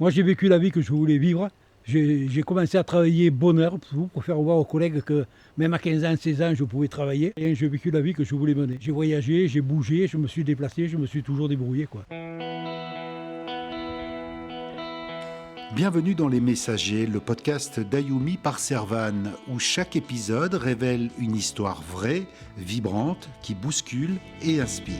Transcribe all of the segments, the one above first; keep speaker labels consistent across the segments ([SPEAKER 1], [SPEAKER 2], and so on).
[SPEAKER 1] Moi, j'ai vécu la vie que je voulais vivre. J'ai commencé à travailler bonne heure pour faire voir aux collègues que même à 15 ans, 16 ans, je pouvais travailler. Et j'ai vécu la vie que je voulais mener. J'ai voyagé, j'ai bougé, je me suis déplacé, je me suis toujours débrouillé, quoi.
[SPEAKER 2] Bienvenue dans Les Messagers, le podcast d'Ayumi par Servan, où chaque épisode révèle une histoire vraie, vibrante, qui bouscule et inspire.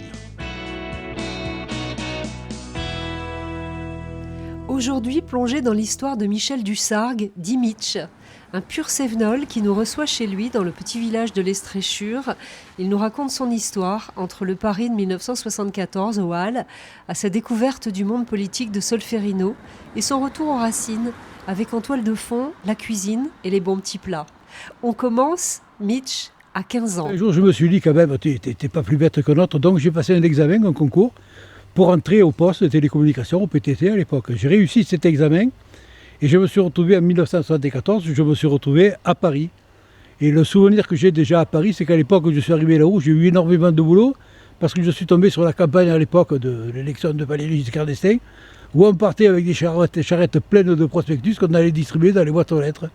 [SPEAKER 3] Aujourd'hui, plongé dans l'histoire de Michel Dussargues, dit Mitch, un pur Cévenol qui nous reçoit chez lui dans le petit village de l'Estréchure. Il nous raconte son histoire entre le Paris de 1974 au Halles, à sa découverte du monde politique de Solferino et son retour aux racines, avec en toile de fond la cuisine et les bons petits plats. On commence, Mitch, à 15 ans.
[SPEAKER 1] Un jour, je me suis dit quand même, t'es pas plus bête que l'autre, donc j'ai passé un examen, un concours, pour entrer au poste de télécommunication, au PTT à l'époque. J'ai réussi cet examen et je me suis retrouvé en 1974, je me suis retrouvé à Paris. Et le souvenir que j'ai déjà à Paris, c'est qu'à l'époque où je suis arrivé là-haut, j'ai eu énormément de boulot parce que je suis tombé sur la campagne à l'époque de l'élection de Valéry Giscard d'Estaing, où on partait avec des charrettes pleines de prospectus qu'on allait distribuer dans les boîtes aux lettres.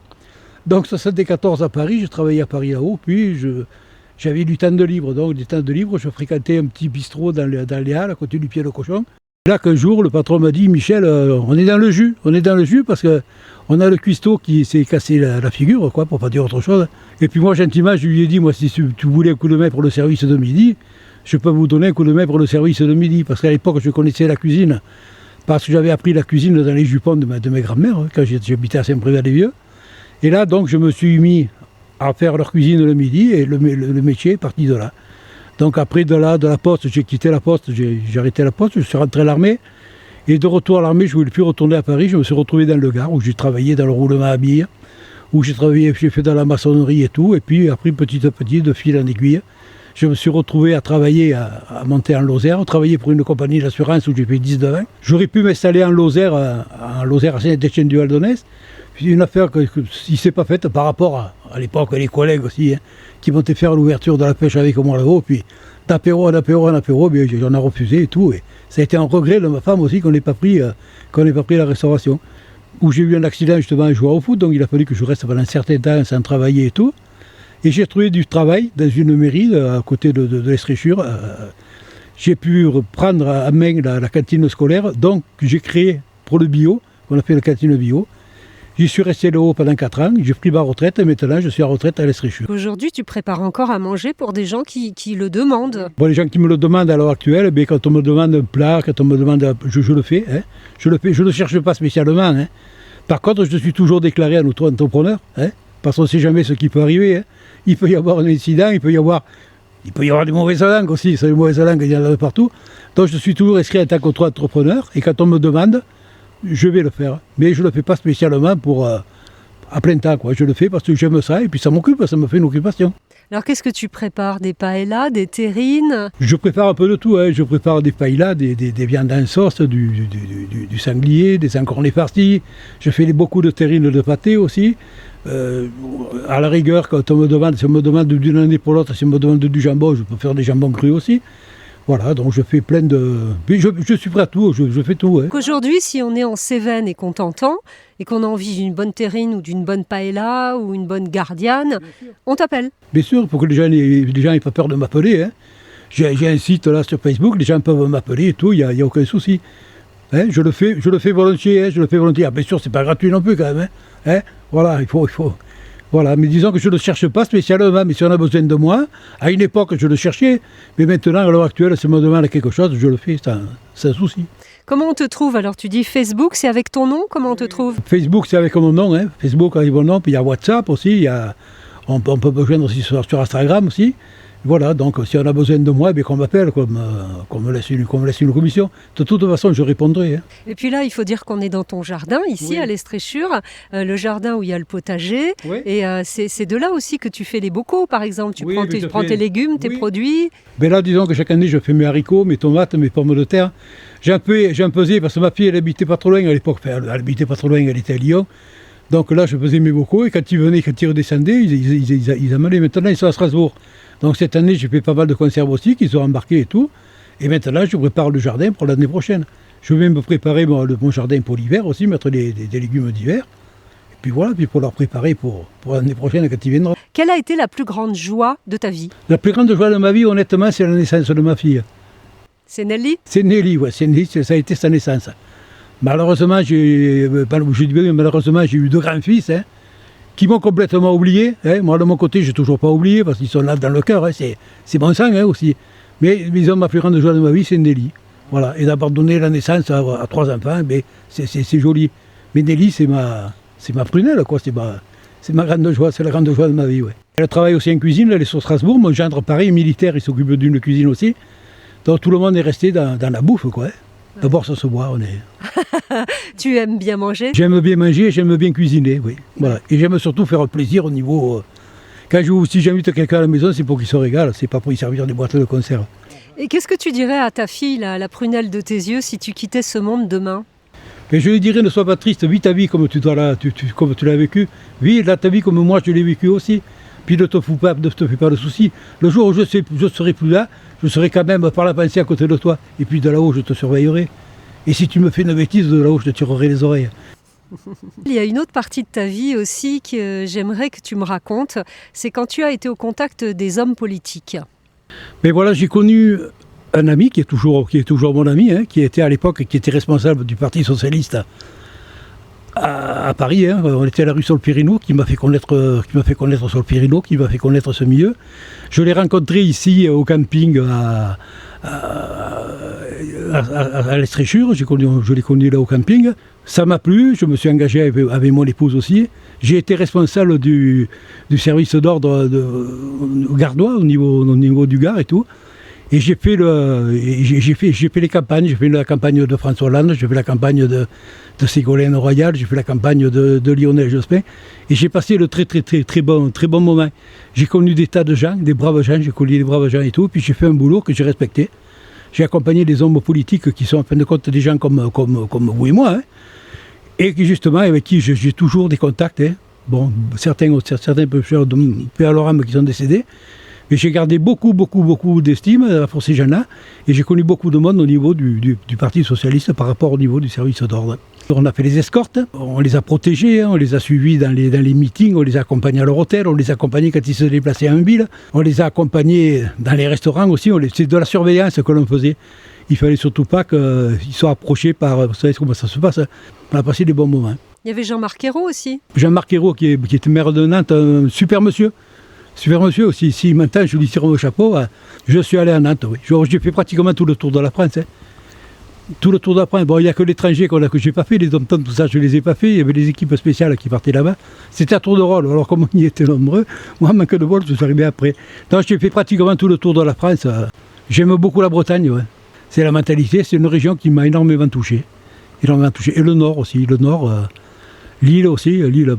[SPEAKER 1] Donc 1974 à Paris, je travaillais à Paris là-haut, puis j'avais du temps de libre, donc du temps de libre, je fréquentais un petit bistrot dans les Halles, à côté du Pied de Cochon. Là qu'un jour, le patron m'a dit, Michel, on est dans le jus parce qu'on a le cuistot qui s'est cassé la figure, quoi, pour pas dire autre chose. Et puis moi, gentiment, je lui ai dit, moi, si tu voulais un coup de main pour le service de midi, je peux vous donner un coup de main pour le service de midi, parce qu'à l'époque, je connaissais la cuisine, parce que j'avais appris la cuisine dans les jupons de mes grands-mères, quand j'habitais à Saint-Privat-des-Vieux. Et là, donc, je me suis mis à faire leur cuisine le midi, et le métier est parti de là. Donc après de la poste, j'ai quitté la poste, j'ai arrêté la poste, je suis rentré à l'armée. Et de retour à l'armée, je ne voulais plus retourner à Paris, je me suis retrouvé dans le Gard, où j'ai travaillé dans le roulement à billes, où j'ai fait dans la maçonnerie et tout. Et puis après, petit à petit, de fil en aiguille, je me suis retrouvé à travailler, à monter en Lozère, travailler pour une compagnie d'assurance où j'ai fait 19 ans. J'aurais pu m'installer en Lozère à Saint-Étienne-du-Val-d'Onès. C'est une affaire qui ne s'est pas faite par rapport à l'époque, les collègues aussi, qui montaient faire l'ouverture de la pêche avec moi là-haut. Puis d'apéro en apéro, bien, j'en ai refusé et tout. Et ça a été un regret de ma femme aussi qu'on n'ait pas pris la restauration. Où j'ai eu un accident justement en jouant au foot, donc il a fallu que je reste pendant un certain temps sans travailler et tout. Et j'ai trouvé du travail dans une mairie à côté de l'Estréchure. J'ai pu reprendre à main la cantine scolaire, donc j'ai créé pour le bio, on a fait la cantine bio. J'y suis resté là-haut pendant 4 ans, j'ai pris ma retraite et maintenant je suis à retraite à l'Estréchure.
[SPEAKER 3] Aujourd'hui, tu prépares encore à manger pour des gens qui le demandent.
[SPEAKER 1] Pour les gens qui me le demandent à l'heure actuelle, bien, quand on me demande un plat, quand on me demande, je le fais. Je ne cherche pas spécialement. Hein. Par contre, je suis toujours déclaré en auto-entrepreneur, parce qu'on ne sait jamais ce qui peut arriver. Il peut y avoir un incident, il peut y avoir des mauvaises langues aussi, c'est les mauvaises langues, il y en a de partout. Donc je suis toujours inscrit en tant qu'auto-entrepreneur et quand on me demande, je vais le faire. Mais je ne le fais pas spécialement à plein temps, quoi. Je le fais parce que j'aime ça et puis ça m'occupe, ça me fait une occupation.
[SPEAKER 3] Alors qu'est-ce que tu prépares? Des paellas, des terrines?
[SPEAKER 1] Je prépare un peu de tout. Je prépare des paellas, des viandes en sauce, du sanglier, des encornets farcis. Je fais beaucoup de terrines de pâté aussi. À la rigueur, quand on me demande, si on me demande d'une année pour l'autre, si on me demande du jambon, je peux faire des jambons crus aussi. Voilà, donc je fais plein de... Je suis prêt à tout, je fais tout.
[SPEAKER 3] Aujourd'hui, si on est en Cévennes et qu'on t'entend, et qu'on a envie d'une bonne terrine ou d'une bonne paella ou une bonne gardiane, on t'appelle.
[SPEAKER 1] Bien sûr, pour que les gens n'aient pas peur de m'appeler. J'ai un site là sur Facebook, les gens peuvent m'appeler et tout, il n'y a aucun souci. Je le fais volontiers, Ah, bien sûr, c'est pas gratuit non plus quand même. Voilà, il faut... Voilà, mais disons que je ne le cherche pas spécialement, mais si on a besoin de moi, à une époque je le cherchais, mais maintenant, à l'heure actuelle, si on me demande quelque chose, je le fais sans souci.
[SPEAKER 3] Comment on te trouve? Alors tu dis Facebook, c'est avec ton nom? Comment on te trouve?
[SPEAKER 1] Facebook, c'est avec mon nom, Facebook avec mon nom, puis il y a WhatsApp aussi, on peut me joindre aussi sur Instagram aussi. Voilà, donc si on a besoin de moi, qu'on m'appelle, qu'on me laisse une commission. De toute façon, je répondrai.
[SPEAKER 3] Et puis là, il faut dire qu'on est dans ton jardin, ici, à l'Estréchure, le jardin où il y a le potager. Oui. Et c'est de là aussi que tu fais les bocaux, par exemple. Tu prends tes légumes, tes produits.
[SPEAKER 1] Ben là, disons que chaque année, je fais mes haricots, mes tomates, mes pommes de terre. J'ai un pesé, parce que ma fille, elle habitait pas trop loin à l'époque. Enfin, elle habitait pas trop loin, elle était à Lyon. Donc là, je pesais mes bocaux, et quand ils venaient, quand ils redescendaient, ils amenaient. Maintenant, ils sont à Strasbourg. Donc cette année, j'ai fait pas mal de conserves aussi, qu'ils ont embarqués et tout. Et maintenant, je prépare le jardin pour l'année prochaine. Je vais me préparer mon jardin pour l'hiver aussi, mettre des légumes d'hiver. Et puis voilà, puis pour leur préparer pour l'année prochaine quand ils viendront.
[SPEAKER 3] Quelle a été la plus grande joie de ta vie?
[SPEAKER 1] La plus grande joie de ma vie, honnêtement, c'est la naissance de ma fille.
[SPEAKER 3] C'est Nelly?
[SPEAKER 1] C'est Nelly, ouais, ça a été sa naissance. Malheureusement, j'ai eu 2 grands-fils qui m'ont complètement oublié. Moi, de mon côté, je n'ai toujours pas oublié parce qu'ils sont là dans le cœur. C'est mon sang aussi. Mais disons, ma plus grande joie de ma vie, c'est Nelly. Voilà. Et d'avoir donné la naissance à 3 enfants, c'est joli. Mais Nelly, c'est ma prunelle, quoi. C'est ma grande joie, c'est la grande joie de ma vie. Ouais. Elle travaille aussi en cuisine, elle est sur Strasbourg. Mon gendre, pareil, militaire, il s'occupe d'une cuisine aussi. Donc tout le monde est resté dans la bouffe, quoi. D'abord, ça se boit, on est...
[SPEAKER 3] Tu aimes bien manger?
[SPEAKER 1] J'aime bien manger, j'aime bien cuisiner, oui. Voilà. Et j'aime surtout faire plaisir au niveau... si j'invite quelqu'un à la maison, c'est pour qu'il se régale, c'est pas pour y servir des boîtes de conserve.
[SPEAKER 3] Et qu'est-ce que tu dirais à ta fille, la prunelle de tes yeux, si tu quittais ce monde demain?
[SPEAKER 1] Et je lui dirais, ne sois pas triste, vis ta vie comme tu l'as vécu. Vis ta vie comme moi je l'ai vécu aussi. Puis ne te fais pas de soucis. Le jour où je serai plus là, je serai quand même par la pensée à côté de toi. Et puis de là-haut, je te surveillerai. Et si tu me fais une bêtise, de là-haut, je te tirerai les oreilles.
[SPEAKER 3] Il y a une autre partie de ta vie aussi que j'aimerais que tu me racontes. C'est quand tu as été au contact des hommes politiques.
[SPEAKER 1] Mais voilà, j'ai connu un ami qui est toujours mon ami, qui était à l'époque, qui était responsable du Parti Socialiste à Paris. On était à la rue Solferino, qui m'a fait connaître Solferino, qui m'a fait connaître ce milieu. Je l'ai rencontré ici au camping à l'Estréchure. Je l'ai connu là au camping. Ça m'a plu, je me suis engagé avec mon épouse aussi. J'ai été responsable du service d'ordre gardois au niveau du Gard et tout. Et j'ai fait les campagnes. J'ai fait la campagne de François Hollande, j'ai fait la campagne de Ségolène Royal, j'ai fait la campagne de Lionel Jospin. Et j'ai passé le très bon moment. J'ai connu des tas de gens, des braves gens, j'ai connu des braves gens et tout. Puis j'ai fait un boulot que j'ai respecté. J'ai accompagné des hommes politiques qui sont en fin de compte des gens comme vous et moi. Et qui justement, avec qui j'ai toujours des contacts. Bon, certains peuvent à leur âme qui sont décédés. Mais j'ai gardé beaucoup d'estime pour ces gens-là. Et j'ai connu beaucoup de monde au niveau du Parti Socialiste par rapport au niveau du service d'ordre. On a fait les escortes, on les a protégés, on les a suivis dans les meetings, on les a accompagnés à leur hôtel, on les a accompagnés quand ils se déplaçaient en ville, on les a accompagnés dans les restaurants aussi. C'est de la surveillance que l'on faisait. Il ne fallait surtout pas qu'ils soient approchés par... Vous savez comment ça se passe. On a passé des bons moments.
[SPEAKER 3] Il y avait Jean-Marc Ayrault aussi.
[SPEAKER 1] Jean-Marc Ayrault qui était maire de Nantes, un super monsieur. Super monsieur aussi, si maintenant je lui tire mon chapeau, je suis allé à Nantes, oui. J'ai fait pratiquement tout le tour de la France. Tout le tour de la France. Bon, il n'y a que l'étranger que je n'ai pas fait, les dom-toms, tout ça, je ne les ai pas fait. Il y avait des équipes spéciales qui partaient là-bas. C'était à tour de rôle. Alors, comme on y était nombreux, moi, en manque de vol, je suis arrivé après. Donc, j'ai fait pratiquement tout le tour de la France. J'aime beaucoup la Bretagne, ouais. C'est la mentalité, c'est une région qui m'a énormément touché. Et le Nord aussi. Le Nord, l'île aussi, l'île,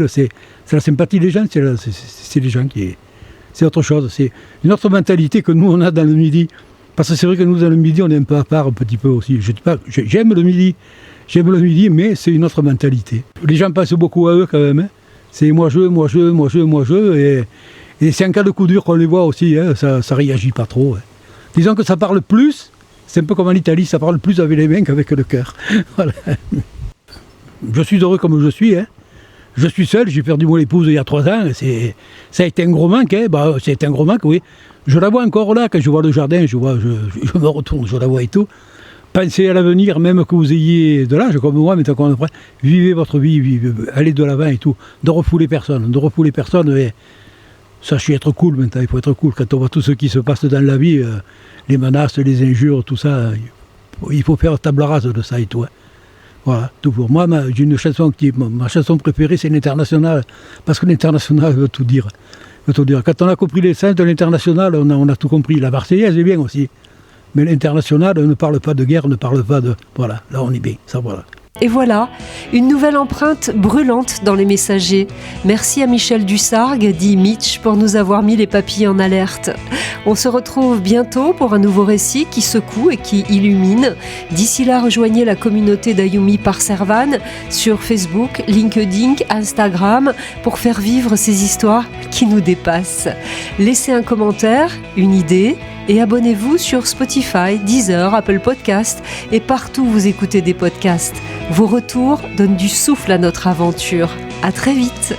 [SPEAKER 1] c'est la sympathie des gens, c'est les gens qui... C'est autre chose, c'est une autre mentalité que nous on a dans le Midi. Parce que c'est vrai que nous dans le Midi on est un peu à part un petit peu aussi. Je dis pas, j'aime le Midi, mais c'est une autre mentalité. Les gens pensent beaucoup à eux quand même. C'est moi je, et c'est en cas de coup dur qu'on les voit aussi, ça réagit pas trop. Disons que ça parle plus, c'est un peu comme en Italie, ça parle plus avec les mains qu'avec le cœur. Voilà. Je suis heureux comme je suis. Je suis seul, j'ai perdu mon épouse il y a 3 ans. Ça a été un gros manque. C'est un gros manque, oui. Je la vois encore là, quand je vois le jardin, je me retourne, je la vois et tout. Pensez à l'avenir, même que vous ayez de l'âge comme moi, mais tant après, vivez votre vie, allez de l'avant et tout. Ne refoulez personne. Et sachez être cool maintenant, il faut être cool. Quand on voit tout ce qui se passe dans la vie, les menaces, les injures, tout ça, il faut faire table rase de ça et tout. Voilà, tout pour moi, j'ai une chanson ma chanson préférée, c'est l'Internationale, parce que l'Internationale veut tout dire. Quand on a compris l'essence de l'Internationale, on a tout compris. La Marseillaise est bien aussi, mais l'Internationale ne parle pas de guerre, ne parle pas de... Voilà, là on est bien, ça voilà.
[SPEAKER 3] Et voilà, une nouvelle empreinte brûlante dans les messagers. Merci à Michel Dussargues, dit Mitch, pour nous avoir mis les papilles en alerte. On se retrouve bientôt pour un nouveau récit qui secoue et qui illumine. D'ici là, rejoignez la communauté d'Ayumi par Servan sur Facebook, LinkedIn, Instagram pour faire vivre ces histoires qui nous dépassent. Laissez un commentaire, une idée, Et abonnez-vous sur Spotify, Deezer, Apple Podcasts et partout où vous écoutez des podcasts. Vos retours donnent du souffle à notre aventure. À très vite!